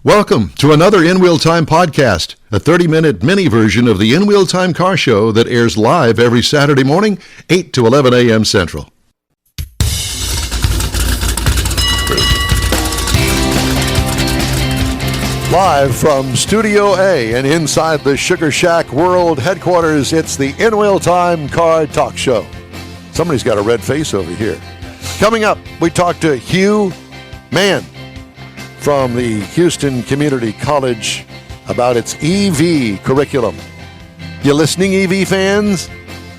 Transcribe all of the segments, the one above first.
Welcome to another In Wheel Time podcast, a 30-minute mini version of the In Wheel Time car show that airs live every Saturday morning, 8 to 11 a.m. Central. Live from Studio A and inside the Sugar Shack World headquarters, it's the In Wheel Time Car Talk Show. Somebody's got a red face over here. Coming up, we talk to Hugh Man from the Houston Community College about its EV curriculum. You listening, EV fans?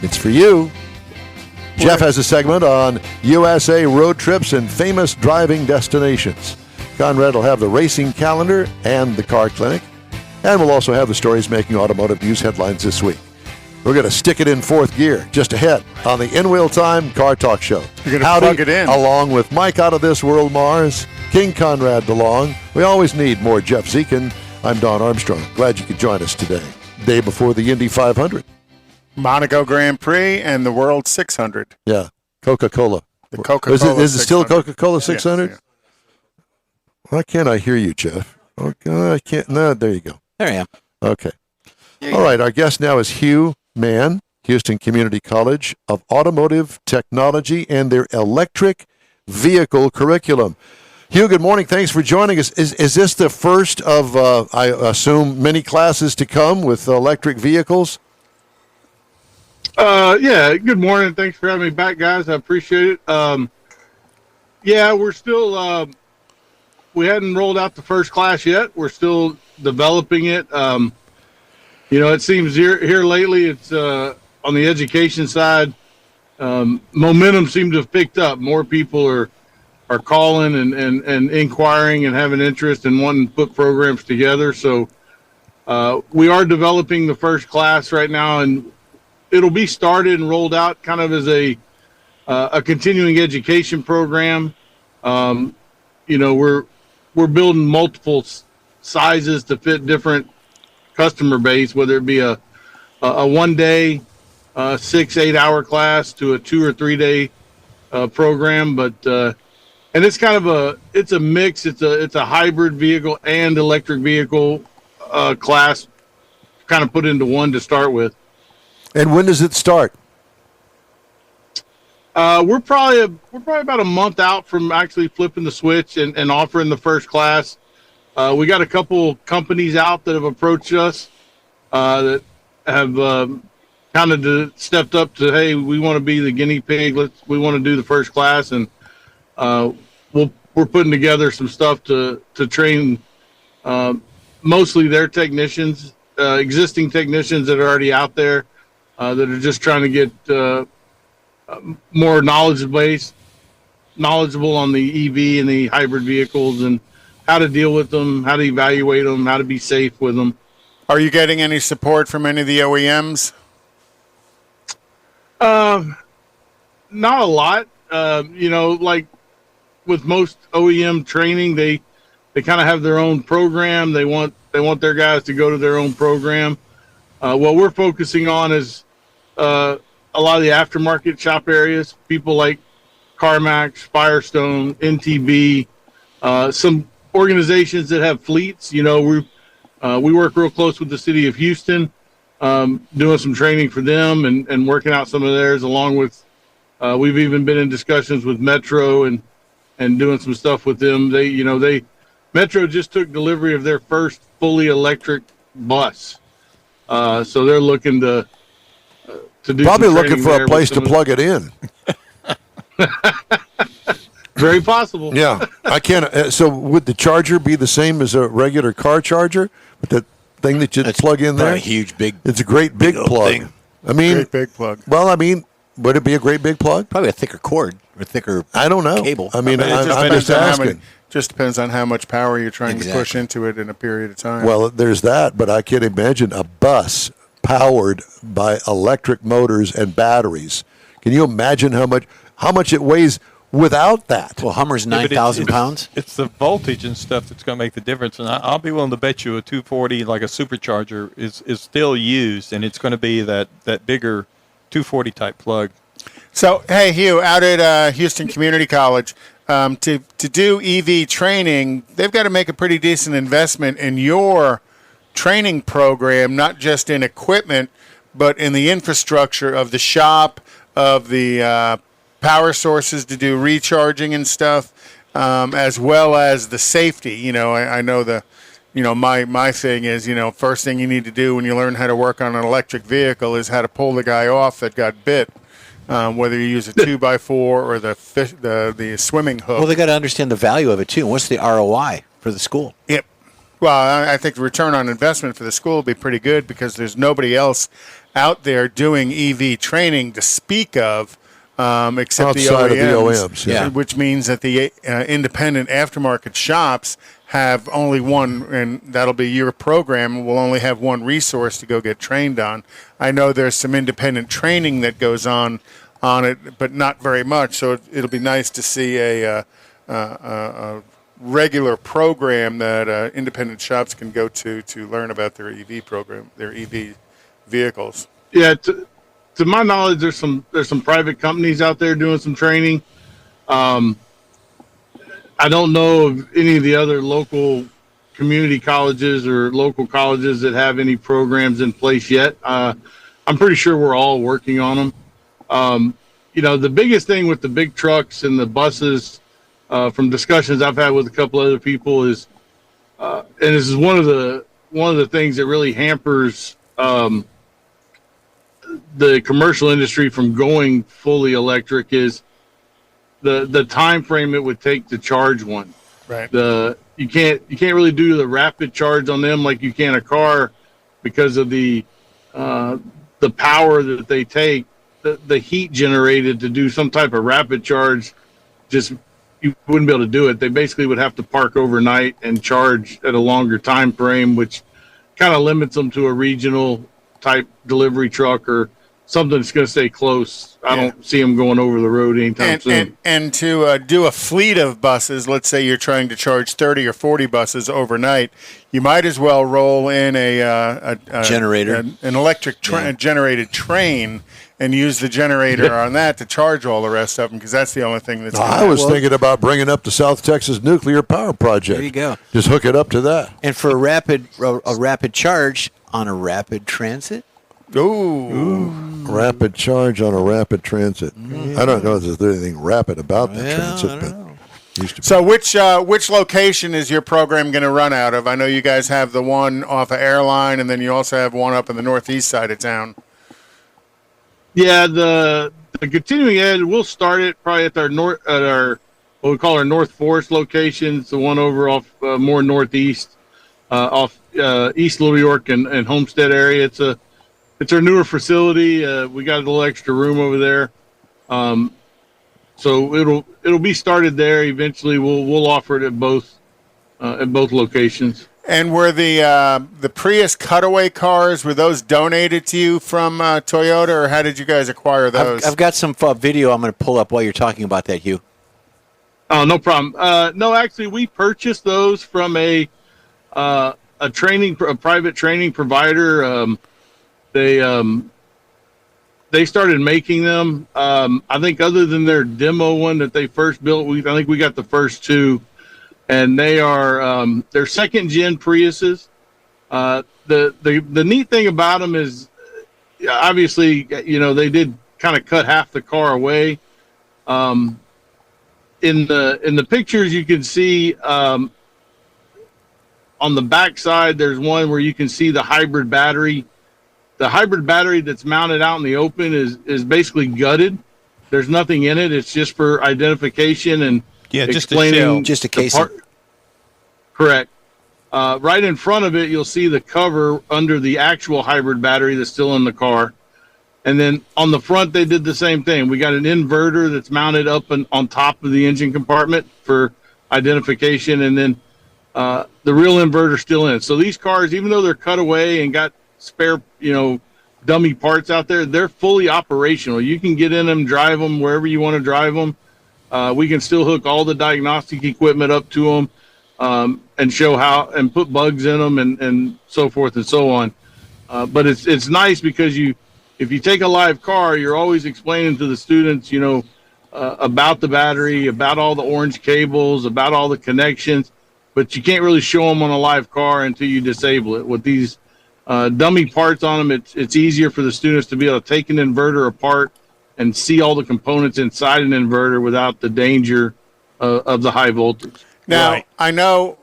It's for you. Jeff has a segment on USA road trips and famous driving destinations. Conrad will have the racing calendar and the car clinic. And we'll also have the stories making automotive news headlines this week. We're going to stick it in fourth gear just ahead on the In Wheel Time Car Talk Show. You're going to plug it in. Along with Mike out of this world, Mars, King Conrad DeLong. We always need more Jeff Dziekan. I'm Don Armstrong. Glad you could join us today. Day before the Indy 500. Monaco Grand Prix and the World 600. Yeah, Coca-Cola. The Coca-Cola Is it still Coca-Cola 600? Yes, yeah. Why can't I hear you, Jeff? Okay, I can't. No, there you go. There I am. Okay. All right, our guest now is Hugh Man, Houston Community College of Automotive Technology and their electric vehicle curriculum. Hugh, good morning. Thanks for joining us. Is this the first of, I assume, many classes to come with electric vehicles? Yeah, good morning. Thanks for having me back, guys. I appreciate it. Yeah, we're still, we hadn't rolled out the first class yet. We're still developing it. You know, it seems here lately, it's on the education side, momentum seems to have picked up. More people are calling and inquiring and having interest and wanting to put programs together. So we are developing the first class right now, and it'll be started and rolled out kind of as a continuing education program. You know, we're building multiple sizes to fit different customer base, whether it be a 1 day, 6-8 hour class to a 2 or 3 day program. But and it's kind of it's a mix. It's a hybrid vehicle and electric vehicle class, kind of put into one to start with. And when does it start? We're probably about a month out from actually flipping the switch and offering the first class. We got a couple companies out that have approached us that have kind of stepped up to, hey, we want to be the guinea pig. We want to do the first class, and we're putting together some stuff to train mostly their technicians, existing technicians that are already out there that are just trying to get more knowledgeable on the EV and the hybrid vehicles and how to deal with them, how to evaluate them, how to be safe with them. Are you getting any support from any of the OEMs? Not a lot. You know, like with most OEM training, they kind of have their own program. They want their guys to go to their own program. What we're focusing on is a lot of the aftermarket shop areas, people like CarMax, Firestone, NTB, some organizations that have fleets. You know, we work real close with the city of Houston, doing some training for them and working out some of theirs, along with we've even been in discussions with Metro and doing some stuff with them. Metro just took delivery of their first fully electric bus, so they're looking to do probably looking for a place to plug it in. Very possible. Yeah, I can't. So would the charger be the same as a regular car charger with that thing that you plug in there? A huge, big. It's a great big plug. Thing. I mean, Great big plug. Well, I mean, would it be a great big plug? Probably a thicker cord or thicker. I don't know. Cable. I mean, It I'm depends just on asking. just depends on how much power you're trying to push Exactly. into it in a period of time. Well, there's that, but I can't imagine a bus powered by electric motors and batteries. Can you imagine how much it weighs without that? Well, Hummer's Yeah, but 9,000 pounds. It's the voltage and stuff that's going to make the difference. And I'll be willing to bet you a 240, like a supercharger, is still used, and it's going to be that bigger 240 type plug. So, hey, Hugh, out at Houston Community College, to do EV training, they've got to make a pretty decent investment in your training program, not just in equipment, but in the infrastructure of the shop, of the power sources to do recharging and stuff, as well as the safety. I know my thing is, first thing you need to do when you learn how to work on an electric vehicle is how to pull the guy off that got bit. Whether you use a 2x4 or the swimming hook. Well, they got to understand the value of it too. What's the ROI for the school? Yep. Well, I think the return on investment for the school will be pretty good because there's nobody else out there doing EV training to speak of, except Outside the OEMs. of the OEMs, yeah. Which means that the independent aftermarket shops have only one, and that'll be your program, will only have one resource to go get trained on. I know there's some independent training that goes on it, but not very much. So it'll be nice to see a regular program that independent shops can go to learn about their EV program, their EV vehicles. Yeah, to my knowledge, there's some private companies out there doing some training. I don't know of any of the other local community colleges or local colleges that have any programs in place yet. I'm pretty sure we're all working on them. The biggest thing with the big trucks and the buses, from discussions I've had with a couple other people, is, and this is one of the things that really hampers the commercial industry from going fully electric, is the time frame it would take to charge one. Right. You can't really do the rapid charge on them like you can a car because of the power that they take, the heat generated to do some type of rapid charge. Just, you wouldn't be able to do it. They basically would have to park overnight and charge at a longer time frame, which kind of limits them to a regional type delivery truck or something that's going to stay close. I don't see them going over the road anytime soon. And to do a fleet of buses, let's say you're trying to charge 30 or 40 buses overnight, you might as well roll in a generator, an electric generated train, and use the generator on that to charge all the rest of them, because that's the only thing that's. I was thinking about bringing up the South Texas Nuclear Power Project. There you go. Just hook it up to that. And for a rapid charge on a rapid transit. Ooh. Rapid charge on a rapid transit. I don't know if there's anything rapid about the transit, but used to be. So which location is your program going to run out of? I know you guys have the one off of Airline, and then you also have one up in the northeast side of town. Yeah, the continuing ed, we'll start it probably at our what we call our North Forest location. It's the one over off more northeast, off East Little York and Homestead area. It's our newer facility. We got a little extra room over there, so it'll be started there. Eventually, we'll offer it at both locations. And were the Prius cutaway cars, were those donated to you from Toyota, or how did you guys acquire those? I've got some video I'm going to pull up while you're talking about that, Hugh. Oh, no problem. No, actually, we purchased those from a private training provider. They started making them. I think other than their demo one that they first built, I think we got the first two, and they are they're second gen Priuses. The neat thing about them is, obviously, they did kind of cut half the car away. In the pictures, you can see on the back side, there's one where you can see the hybrid battery. The hybrid battery that's mounted out in the open is basically gutted. There's nothing in it. It's just for identification and explaining. Just a casing. Correct. Right in front of it, you'll see the cover under the actual hybrid battery that's still in the car. And then on the front, they did the same thing. We got an inverter that's mounted up on top of the engine compartment for identification, and then the real inverter still in. So these cars, even though they're cut away and got spare, dummy parts out there, they're fully operational. You can get in them, drive them wherever you want to drive them. We can still hook all the diagnostic equipment up to them and show how, and put bugs in them and so forth and so on. But it's nice because if you take a live car, you're always explaining to the students, about the battery, about all the orange cables, about all the connections, but you can't really show them on a live car until you disable it. With these dummy parts on them, it's easier for the students to be able to take an inverter apart and see all the components inside an inverter without the danger of the high voltage. Now, Right. I know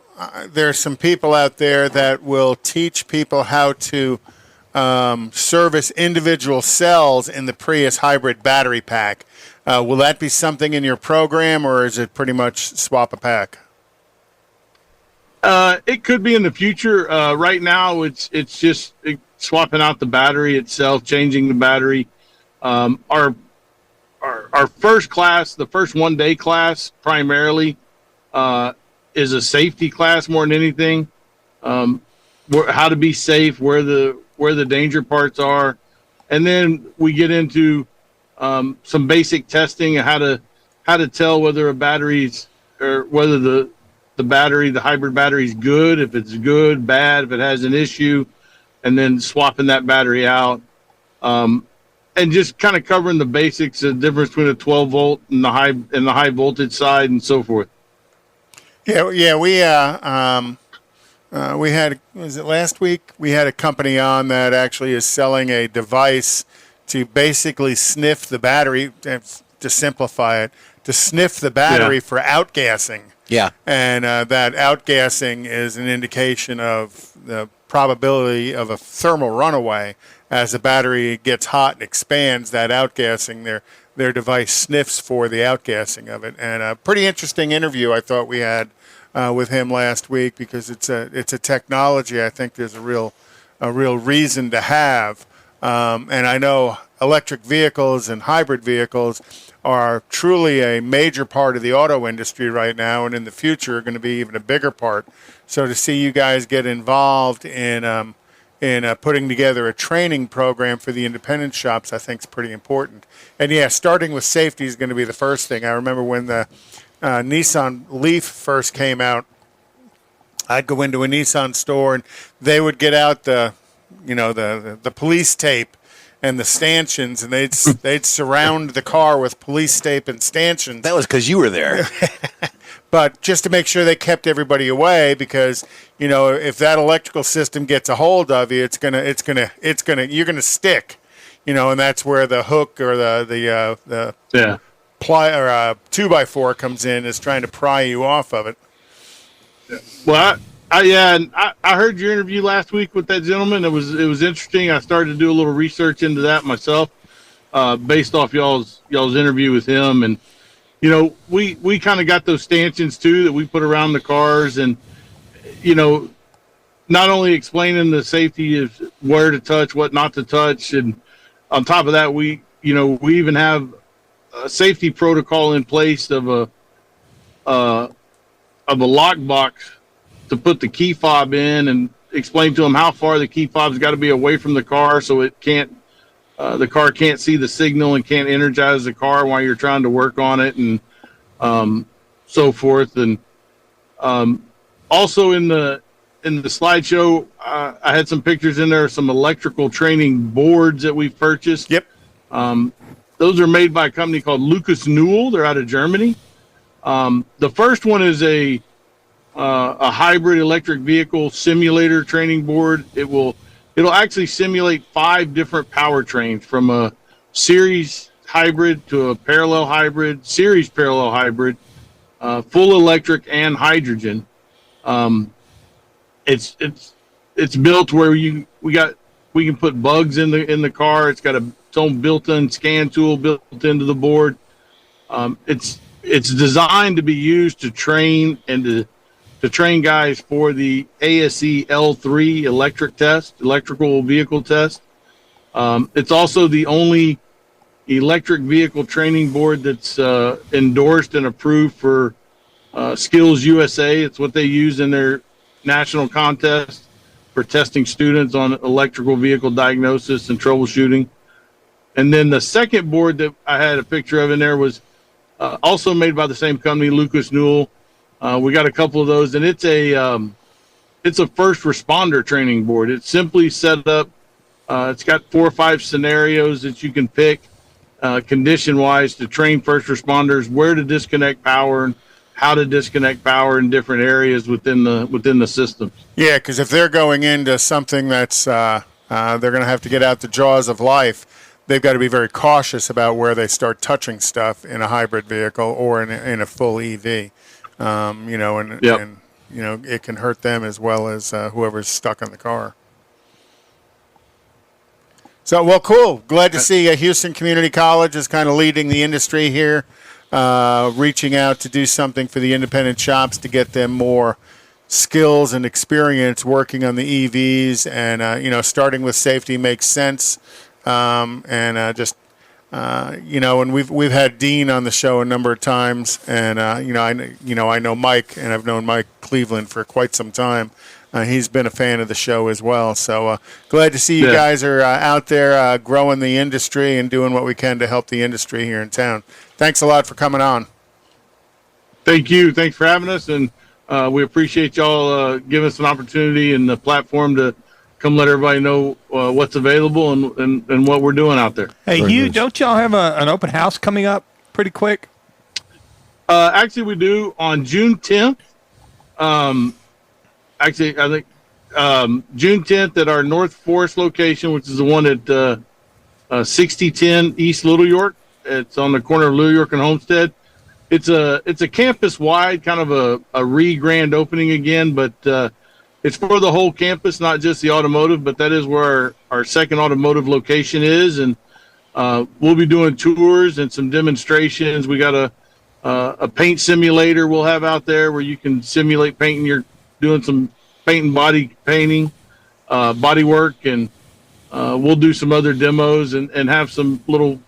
there's some people out there that will teach people how to service individual cells in the Prius hybrid battery pack. Will that be something in your program, or is it pretty much swap a pack? It could be in the future. Right now, it's just swapping out the battery itself, changing the battery. Our first class, the first 1 day class, primarily is a safety class more than anything. How to be safe, where the danger parts are, and then we get into some basic testing of how to tell whether a battery's or whether the hybrid battery is good, if it's good, bad, if it has an issue, and then swapping that battery out. And just kind of covering the basics, the difference between a 12 volt and the high voltage side and so forth. Yeah, we had, was it last week? We had a company on that actually is selling a device to basically sniff the battery, to simplify it, to sniff the battery for outgassing. Yeah. And that outgassing is an indication of the probability of a thermal runaway. As the battery gets hot and expands, that outgassing, their device sniffs for the outgassing of it. And a pretty interesting interview I thought we had with him last week, because it's a technology I think there's a real reason to have. And I know electric vehicles and hybrid vehicles are truly a major part of the auto industry right now, and in the future are going to be even a bigger part. So to see you guys get involved in putting together a training program for the independent shops, I think is pretty important. And yeah, starting with safety is going to be the first thing. I remember when the Nissan Leaf first came out, I'd go into a Nissan store and they would get out the police tape and the stanchions, and they'd surround the car with police tape and stanchions. That was because you were there. But just to make sure they kept everybody away, because if that electrical system gets a hold of you, you're gonna stick, and that's where the hook or the ply or 2x4 comes in, is trying to pry you off of it. Well, I heard your interview last week with that gentleman. It was interesting. I started to do a little research into that myself, based off y'all's interview with him. And we kind of got those stanchions too that we put around the cars, and not only explaining the safety of where to touch, what not to touch, and on top of that, we even have a safety protocol in place of a lockbox to put the key fob in, and explain to them how far the key fob's got to be away from the car, so it can't, the car can't see the signal and can't energize the car while you're trying to work on it, and so forth. And also in the slideshow, I had some pictures in there, some electrical training boards that we've purchased. Yep. Those are made by a company called Lucas Newell. They're out of Germany. The first one is a hybrid electric vehicle simulator training board. It'll actually simulate 5 different powertrains, from a series hybrid to a parallel hybrid, series parallel hybrid, full electric and hydrogen. It's built where we can put bugs in the car. It's got its own built-in scan tool built into the board. It's designed to be used to train and to train guys for the ASE L3 electrical vehicle test. It's also the only electric vehicle training board that's endorsed and approved for Skills USA. It's what they use in their national contest for testing students on electrical vehicle diagnosis and troubleshooting. And then the second board that I had a picture of in there was also made by the same company, Lucas Newell. We got a couple of those, and it's a first responder training board. It's simply set up. It's got 4 or 5 scenarios that you can pick. condition-wise to train first responders where to disconnect power and how to disconnect power in different areas within the system. Yeah, because if they're going into something that's they're going to have to get out the jaws of life, they've got to be very cautious about where they start touching stuff in a hybrid vehicle or in a full EV. And it can hurt them as well as whoever's stuck in the car. So, well, cool. Glad to see Houston Community College is kind of leading the industry here, reaching out to do something for the independent shops to get them more skills and experience working on the EVs. And, starting with safety makes sense. And we've had Dean on the show a number of times. And, I know Mike, and I've known Mike Cleveland for quite some time. He's been a fan of the show as well. So glad to see you guys are out there growing the industry and doing what we can to help the industry here in town. Thanks a lot for coming on. Thank you. Thanks for having us. And we appreciate y'all giving us an opportunity and the platform to come let everybody know what's available and what we're doing out there. Hey, Hugh, don't y'all have an open house coming up pretty quick? Actually, we do on June 10th. Actually, I think June 10th at our North Forest location, which is the one at 6010 East Little York. It's on the corner of Little York and Homestead. It's a campus-wide kind of a re-grand opening again, but it's for the whole campus, not just the automotive, but that is where our second automotive location is. And we'll be doing tours and some demonstrations. We got a paint simulator we'll have out there where you can simulate painting your doing some paint and body painting, body work, and we'll do some other demos and have some little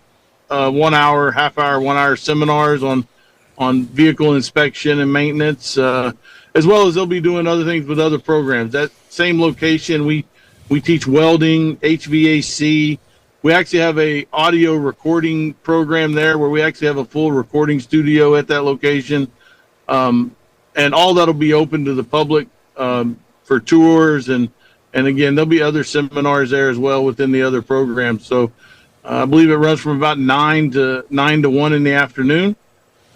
1 hour, half hour, 1 hour seminars on vehicle inspection and maintenance, as well as they'll be doing other things with other programs. That same location, we teach welding, HVAC. We actually have a audio recording program there where we actually have a full recording studio at that location. And all that'll be open to the public for tours. And again, there'll be other seminars there as well within the other programs. So I believe it runs from about 9 to 1 in the afternoon.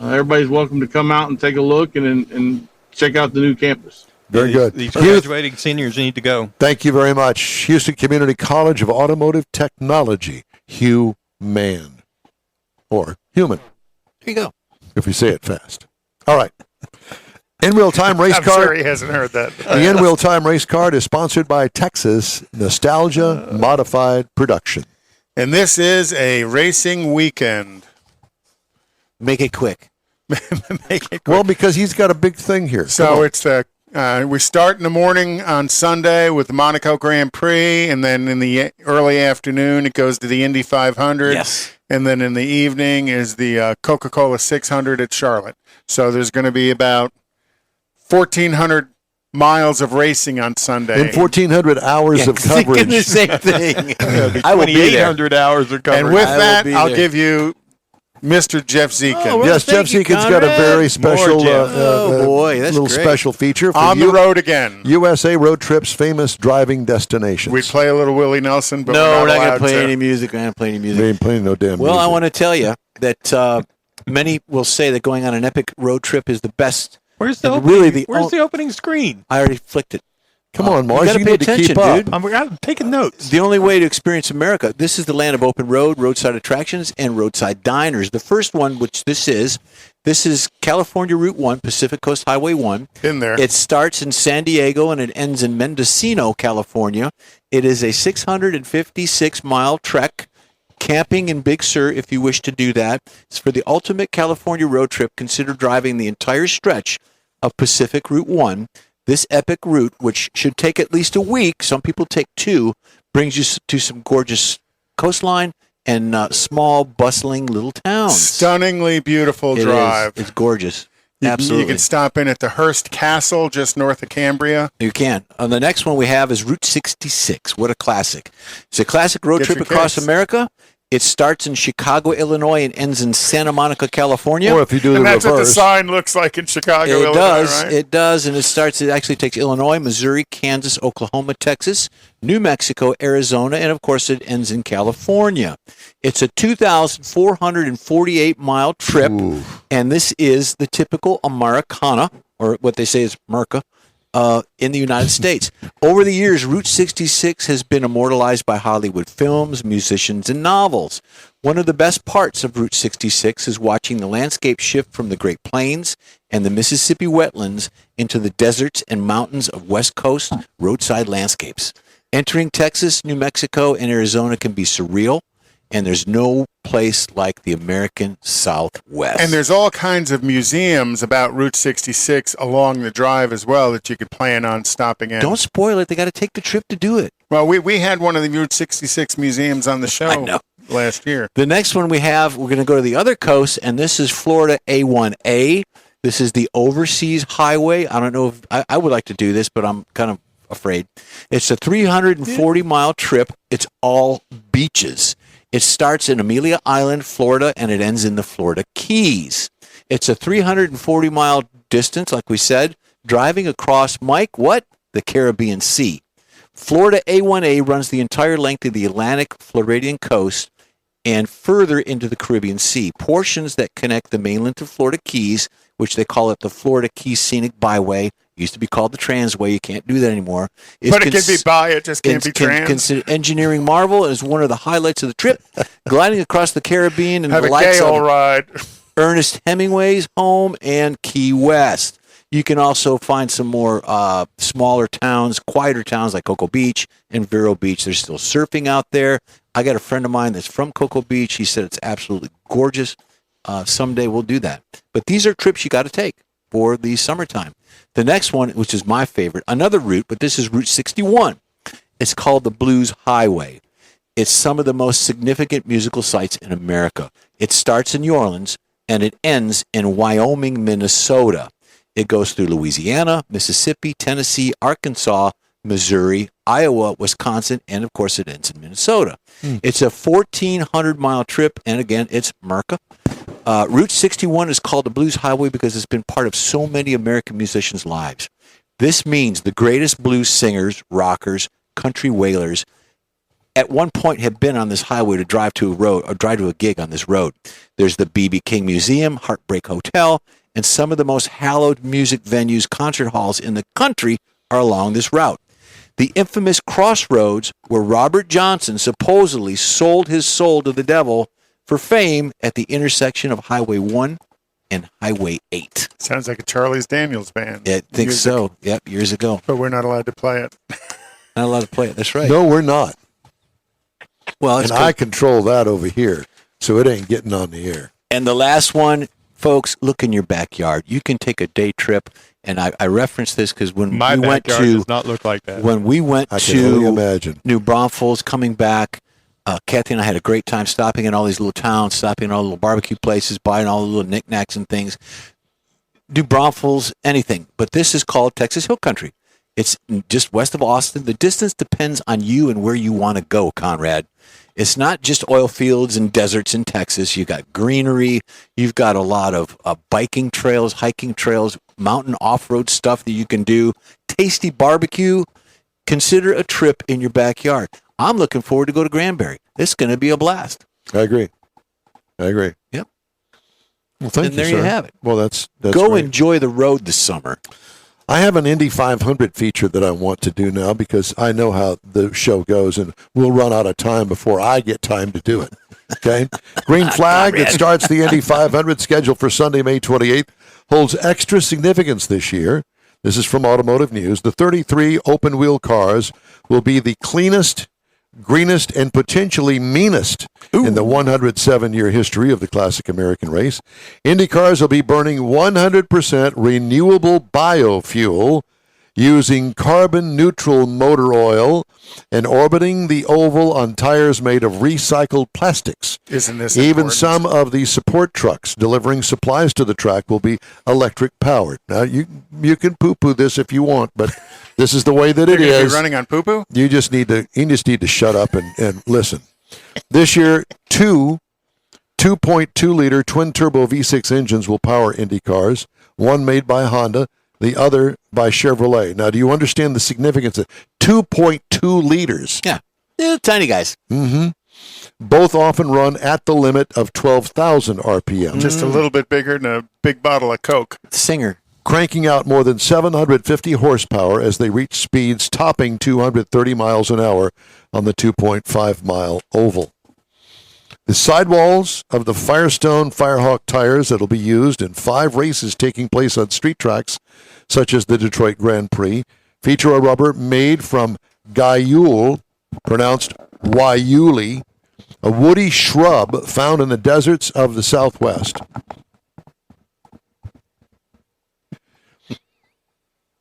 Everybody's welcome to come out and take a look and check out the new campus. Very good. These graduating seniors need to go. Thank you very much. Houston Community College of Automotive Technology, Hugh Man. Or human. Here you go. If you say it fast. All right. In-Wheel Time Race I'm Card. sure he hasn't heard that. The In-Wheel Time Race Card is sponsored by Texas Nostalgia Modified Production. And this is a racing weekend. Make it quick. Make it quick. Well, because he's got a big thing here. So it's we start in the morning on Sunday with the Monaco Grand Prix, and then in the early afternoon it goes to the Indy 500. Yes. And then in the evening is the Coca-Cola 600 at Charlotte. So there's going to be about 1,400 miles of racing on Sunday. in 1,400 hours of Thinking coverage. the same thing. I will be 2,800 hours of coverage. And with I will that, be I'll there. give you Mr. Jeff Dziekan. Oh, well, Yes, Jeff thank you, Dziekan's got a Conrad. very special Jeff. Oh, boy, that's little great. special feature for On the road again. USA Road Trip's famous driving destinations. We play a little Willie Nelson, but No, we're we're not allowed going to play to. any music. We're not going to play any They music. ain't playing no damn Well, music. I want to tell you that many will say that going on an epic road trip is the best. Where's the And opening, where's the opening screen? I already flicked it. Come on, Mars. You got to You pay need to attention, keep up. dude. I'm taking notes. The only way to experience America, this is the land of open road, roadside attractions, and roadside diners. The first one, which this is California Route 1, Pacific Coast Highway 1. In there. It starts in San Diego and it ends in Mendocino, California. It is a 656-mile trek, camping in Big Sur if you wish to do that. It's for the ultimate California road trip. Consider driving the entire stretch of Pacific Route 1. This epic route, which should take at least a week, some people take 2, brings you to some gorgeous coastline and small, bustling little towns. Stunningly beautiful It drive. is. It's gorgeous. You Absolutely. can stop in at the Hearst Castle just north of Cambria. You can. The next one we have is Route 66. What a classic. It's a classic road Get trip your across case. America. It starts in Chicago, Illinois, and ends in Santa Monica, California. Or if you do the And that's what the reverse. sign looks like in Chicago, It Illinois, does. right? It does, and it actually takes Illinois, Missouri, Kansas, Oklahoma, Texas, New Mexico, Arizona, and of course it ends in California. It's a 2,448-mile trip, and this is the typical Americana, or what they say is Merca, in the United States. Over the years, Route 66 has been immortalized by Hollywood films, musicians, and novels. One of the best parts of Route 66 is watching the landscape shift from the Great Plains and the Mississippi wetlands into the deserts and mountains of West Coast roadside landscapes. Entering Texas, New Mexico, and Arizona can be surreal, and there's no place like the American Southwest. And there's all kinds of museums about Route 66 along the drive as well that you could plan on stopping in. Don't spoil it. They got to take the trip to do it. Well, we had one of the Route 66 museums on the show last year. The next one we're going to go to the other coast, and this is Florida A1A. This is the overseas highway. I don't know if I would like to do this, but I'm kind of afraid. It's a 340-mile trip. It's all beaches. It starts in Amelia Island, Florida, and it ends in the Florida Keys. It's a 340-mile distance, like we said, driving across, Mike, what? The Caribbean Sea. Florida A1A runs the entire length of the Atlantic Floridian coast and further into the Caribbean Sea. Portions that connect the mainland to Florida Keys, which they call it the Florida Keys Scenic Byway, used to be called the Transway. You can't do that anymore. But it can be by, it just can't be trans. Considered engineering marvel as one of the highlights of the trip. Gliding across the Caribbean and Have the a likes gale of ride. Ernest Hemingway's home and Key West. You can also find some more smaller towns, quieter towns like Cocoa Beach and Vero Beach. There's still surfing out there. I got a friend of mine that's from Cocoa Beach. He said it's absolutely gorgeous. Someday we'll do that. But these are trips you got to take for the summertime. The next one, which is my favorite, another route, but this is Route 61. It's called the Blues Highway. It's some of the most significant musical sites in America. It starts in New Orleans and it ends in Wyoming, Minnesota. It goes through Louisiana, Mississippi, Tennessee, Arkansas, Missouri, Iowa, Wisconsin, and of course it ends in Minnesota. It's a 1,400-mile trip, and again, it's Merca. Route 61 is called the Blues Highway because it's been part of so many American musicians' lives. This means the greatest blues singers, rockers, country wailers at one point have been on this highway to drive to a road or drive to a gig on this road. There's the B.B. King Museum, Heartbreak Hotel, and some of the most hallowed music venues, concert halls in the country are along this route. The infamous crossroads where Robert Johnson supposedly sold his soul to the devil for fame at the intersection of Highway 1 and Highway 8. Sounds like a Charlie's Daniels band. I think music. so. Yep, years ago. But we're not allowed to play it. Not allowed to play it. That's right. No, we're not. Well, And I control that over here, so it ain't getting on the air. And the last one, folks, look in your backyard. You can take a day trip, and I reference this because when My we went backyard to does not look like that. when we went I can only to imagine. New Braunfels, coming back, Kathy and I had a great time stopping in all these little towns, stopping in all the little barbecue places, buying all the little knickknacks and things. New Braunfels, anything. But this is called Texas Hill Country. It's just west of Austin. The distance depends on you and where you want to go, Conrad. It's not just oil fields and deserts in Texas. You've got greenery. You've got a lot of biking trails, hiking trails, mountain off-road stuff that you can do, tasty barbecue. Consider a trip in your backyard. I'm looking forward to go to Granbury. It's going to be a blast. I agree. Yep. Well, thank And you, there sir. you have it. Well, that's Go great. enjoy the road this summer. I have an Indy 500 feature that I want to do now because I know how the show goes, and we'll run out of time before I get time to do it. Okay? Green flag that starts the Indy 500, scheduled for Sunday, May 28th, holds extra significance this year. This is from Automotive News. The 33 open-wheel cars will be the cleanest, greenest, and potentially meanest in the 107-year history of the classic American race. Indy cars will be burning 100% renewable biofuel using carbon-neutral motor oil and orbiting the oval on tires made of recycled plastics. Isn't this Even important? some of the support trucks delivering supplies to the track will be electric-powered. Now, you can poo-poo this if you want, but this is the way that it You're gonna be is. running on poo-poo? You just need to shut up and listen. This year, two 2.2-liter twin-turbo V6 engines will power Indy cars, one made by Honda, the other by Chevrolet. Now, do you understand the significance of 2.2 liters? Yeah. Tiny guys. Mm-hmm. Both often run at the limit of 12,000 RPM. Just a little bit bigger than a big bottle of Coke. Singer. Cranking out more than 750 horsepower as they reach speeds topping 230 miles an hour on the 2.5-mile oval. The sidewalls of the Firestone Firehawk tires that will be used in 5 races taking place on street tracks, such as the Detroit Grand Prix, feature a rubber made from guyule, pronounced waiuli, a woody shrub found in the deserts of the Southwest.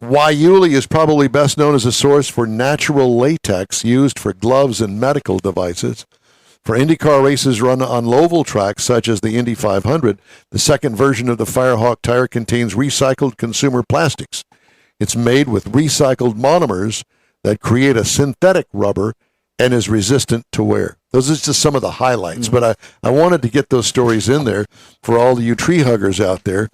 Waiuli is probably best known as a source for natural latex used for gloves and medical devices. For IndyCar races run on oval tracks such as the Indy 500, the second version of the Firehawk tire contains recycled consumer plastics. It's made with recycled monomers that create a synthetic rubber and is resistant to wear. Those are just some of the highlights, but I wanted to get those stories in there for all you tree huggers out there.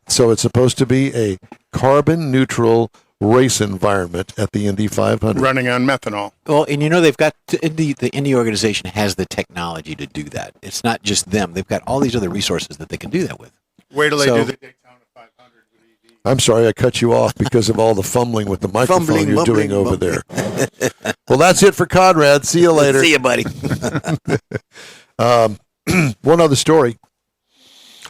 So it's supposed to be a carbon-neutral race environment at the Indy 500. Running on methanol. Well, and they've got the Indy organization has the technology to do that. It's not just them. They've got all these other resources that they can do that with. Wait till they do the Daytona 500 with EV. I'm sorry I cut you off because of all the fumbling with the microphone you're doing over there. Well, that's it for Conrad. See you later. See you, buddy. One other story.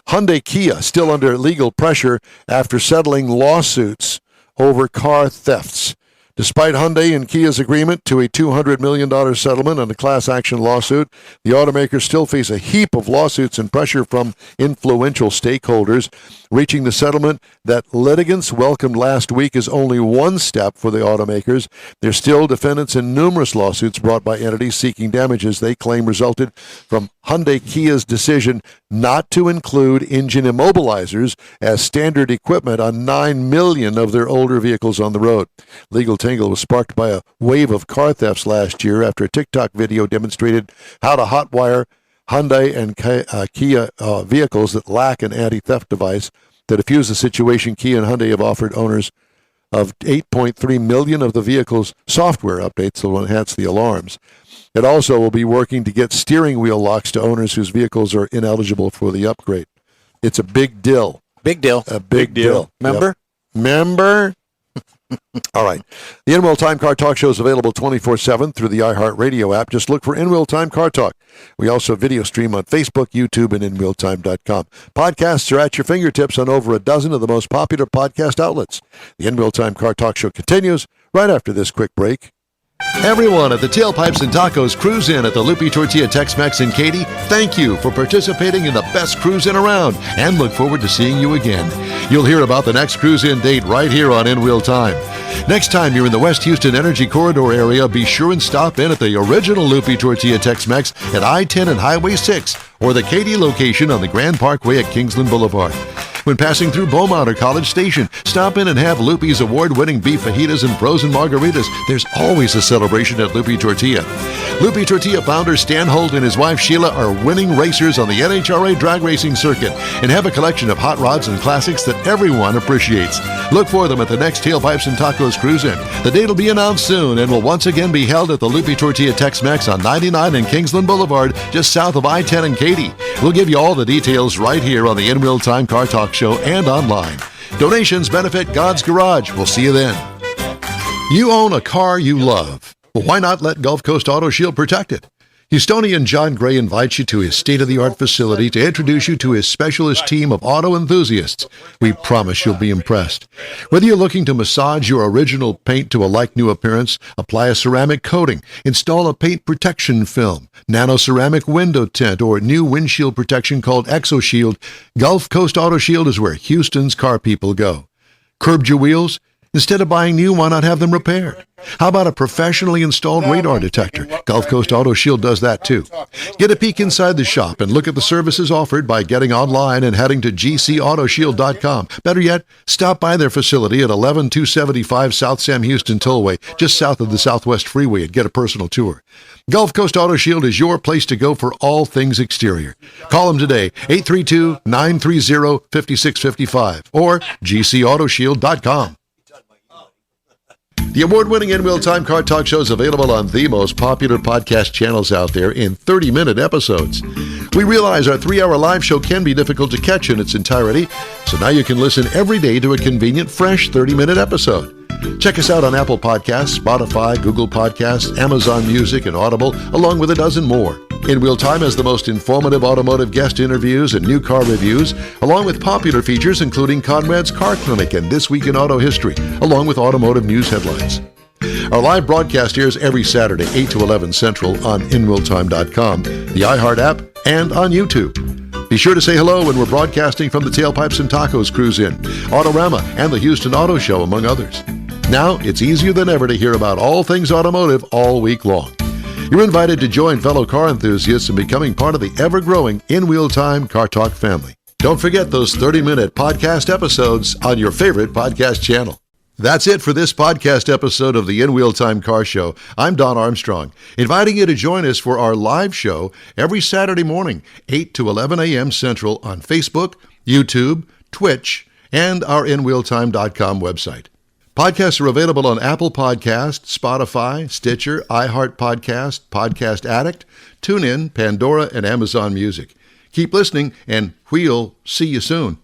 Hyundai Kia still under legal pressure after settling lawsuits over car thefts. Despite Hyundai and Kia's agreement to a $200 million settlement on a class action lawsuit, the automakers still face a heap of lawsuits and pressure from influential stakeholders. Reaching the settlement that litigants welcomed last week is only one step for the automakers. They're still defendants in numerous lawsuits brought by entities seeking damages they claim resulted from Hyundai Kia's decision not to include engine immobilizers as standard equipment on 9 million of their older vehicles on the road. Legal tangle was sparked by a wave of car thefts last year after a TikTok video demonstrated how to hotwire Hyundai and Kia vehicles that lack an anti-theft device. To defuse the situation, Kia and Hyundai have offered owners of 8.3 million of the vehicle's software updates that will enhance the alarms. It also will be working to get steering wheel locks to owners whose vehicles are ineligible for the upgrade. It's a big deal. Big deal. A big deal. Remember? Yep. Remember? All right. The In Real Time Car Talk Show is available 24/7 through the iHeartRadio app. Just look for In Real Time Car Talk. We also video stream on Facebook, YouTube, and InRealTime.com. Podcasts are at your fingertips on over a dozen of the most popular podcast outlets. The In Real Time Car Talk Show continues right after this quick break. Everyone at the Tailpipes and Tacos Cruise In at the Lupi Tortilla Tex-Mex in Katy, thank you for participating in the best cruise in around and look forward to seeing you again. You'll hear about the next cruise-in date right here on In Real Time. Next time you're in the West Houston Energy Corridor area, be sure and stop in at the original Lupi Tortilla Tex-Mex at I-10 and Highway 6 or the Katy location on the Grand Parkway at Kingsland Boulevard. When passing through Beaumont or College Station, stop in and have Lupi's award-winning beef fajitas and frozen margaritas. There's always a celebration at Lupi Tortilla. Lupi Tortilla founder Stan Holt and his wife Sheila are winning racers on the NHRA drag racing circuit and have a collection of hot rods and classics that everyone appreciates. Look for them at the next Tailpipes and Tacos Cruise-In. The date will be announced soon and will once again be held at the Lupi Tortilla Tex-Mex on 99 and Kingsland Boulevard, just south of I-10 and Katy. We'll give you all the details right here on the In Real Time Car Talk Show and online. Donations benefit God's Garage. We'll see you then. You own a car you love. Well, why not let Gulf Coast Auto Shield protect it? Houstonian John Gray invites you to his state-of-the-art facility to introduce you to his specialist team of auto enthusiasts. We promise you'll be impressed. Whether you're looking to massage your original paint to a like-new appearance, apply a ceramic coating, install a paint protection film, nano-ceramic window tint, or new windshield protection called ExoShield, Gulf Coast Auto Shield is where Houston's car people go. Curbed your wheels? Instead of buying new, why not have them repaired? How about a professionally installed radar detector? Gulf Coast Auto Shield does that too. Get a peek inside the shop and look at the services offered by getting online and heading to gcautoshield.com. Better yet, stop by their facility at 11275 South Sam Houston Tollway, just south of the Southwest Freeway, and get a personal tour. Gulf Coast Auto Shield is your place to go for all things exterior. Call them today, 832-930-5655 or gcautoshield.com. The award-winning In-Wheel Time Car Talk Show is available on the most popular podcast channels out there in 30-minute episodes. We realize our 3-hour live show can be difficult to catch in its entirety, so now you can listen every day to a convenient, fresh 30-minute episode. Check us out on Apple Podcasts, Spotify, Google Podcasts, Amazon Music, and Audible, along with a dozen more. In-Wheel Time has the most informative automotive guest interviews and new car reviews, along with popular features including Conrad's Car Clinic and This Week in Auto History, along with automotive news headlines. Our live broadcast airs every Saturday, 8 to 11 Central on InWheelTime.com, the iHeart app, and on YouTube. Be sure to say hello when we're broadcasting from the Tailpipes and Tacos Cruise Inn, Autorama, and the Houston Auto Show, among others. Now, it's easier than ever to hear about all things automotive all week long. You're invited to join fellow car enthusiasts in becoming part of the ever-growing In-Wheel Time Car Talk family. Don't forget those 30-minute podcast episodes on your favorite podcast channel. That's it for this podcast episode of the In-Wheel Time Car Show. I'm Don Armstrong, inviting you to join us for our live show every Saturday morning, 8 to 11 a.m. Central on Facebook, YouTube, Twitch, and our InWheelTime.com website. Podcasts are available on Apple Podcasts, Spotify, Stitcher, iHeart Podcast, Podcast Addict, TuneIn, Pandora, and Amazon Music. Keep listening, and we'll see you soon.